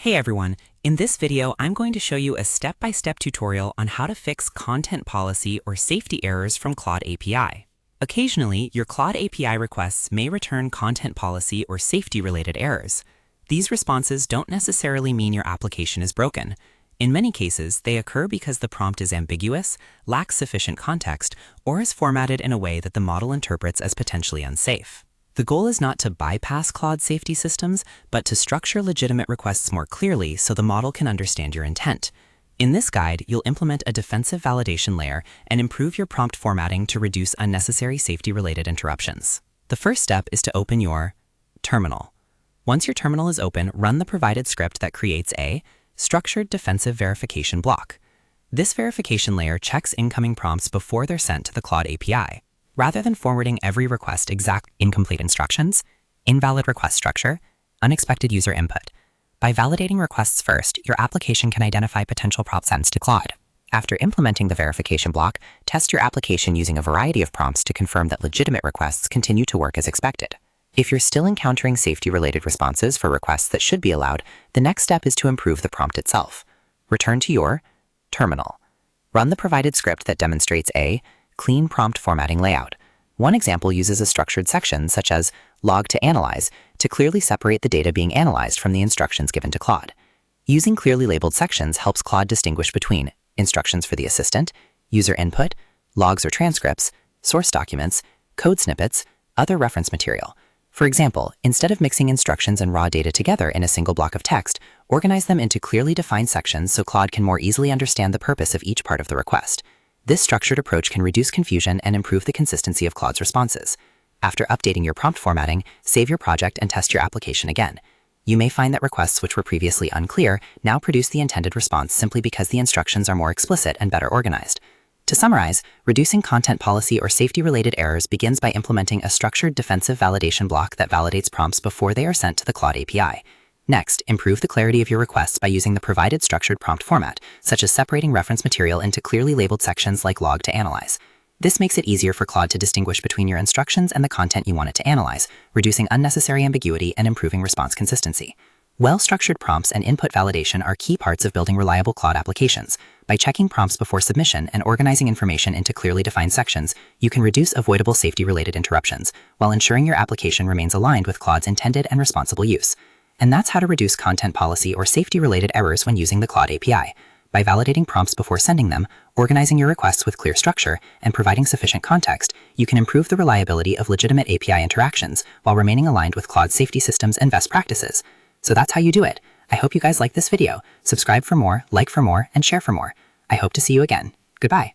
Hey everyone, in this video I'm going to show you a step-by-step tutorial on how to fix content policy or safety errors from Claude API. Occasionally, your Claude API requests may return content policy or safety-related errors. These responses don't necessarily mean your application is broken. In many cases, they occur because the prompt is ambiguous, lacks sufficient context, or is formatted in a way that the model interprets as potentially unsafe. The goal is not to bypass Claude safety systems, but to structure legitimate requests more clearly so the model can understand your intent. In this guide, you'll implement a defensive validation layer and improve your prompt formatting to reduce unnecessary safety-related interruptions. The first step is to open your terminal. Once your terminal is open, run the provided script that creates a structured defensive verification block. This verification layer checks incoming prompts before they're sent to the Claude API. Rather than forwarding every request exact incomplete instructions, invalid request structure, unexpected user input. By validating requests first, your application can identify potential prompt sends to Claude. After implementing the verification block, test your application using a variety of prompts to confirm that legitimate requests continue to work as expected. If you're still encountering safety-related responses for requests that should be allowed, the next step is to improve the prompt itself. Return to your terminal. Run the provided script that demonstrates a clean prompt formatting layout. One example uses a structured section, such as log to analyze, to clearly separate the data being analyzed from the instructions given to Claude. Using clearly labeled sections helps Claude distinguish between instructions for the assistant, user input, logs or transcripts, source documents, code snippets, other reference material. For example, instead of mixing instructions and raw data together in a single block of text, organize them into clearly defined sections so Claude can more easily understand the purpose of each part of the request. This structured approach can reduce confusion and improve the consistency of Claude's responses. After updating your prompt formatting, save your project and test your application again. You may find that requests which were previously unclear now produce the intended response simply because the instructions are more explicit and better organized. To summarize, reducing content policy or safety-related errors begins by implementing a structured defensive validation block that validates prompts before they are sent to the Claude API. Next, improve the clarity of your requests by using the provided structured prompt format, such as separating reference material into clearly labeled sections like log to analyze. This makes it easier for Claude to distinguish between your instructions and the content you want it to analyze, reducing unnecessary ambiguity and improving response consistency. Well-structured prompts and input validation are key parts of building reliable Claude applications. By checking prompts before submission and organizing information into clearly defined sections, you can reduce avoidable safety-related interruptions, while ensuring your application remains aligned with Claude's intended and responsible use. And that's how to reduce content policy or safety-related errors when using the Claude API. By validating prompts before sending them, organizing your requests with clear structure, and providing sufficient context, you can improve the reliability of legitimate API interactions while remaining aligned with Claude's safety systems and best practices. So that's how you do it. I hope you guys like this video. Subscribe for more, like for more, and share for more. I hope to see you again. Goodbye.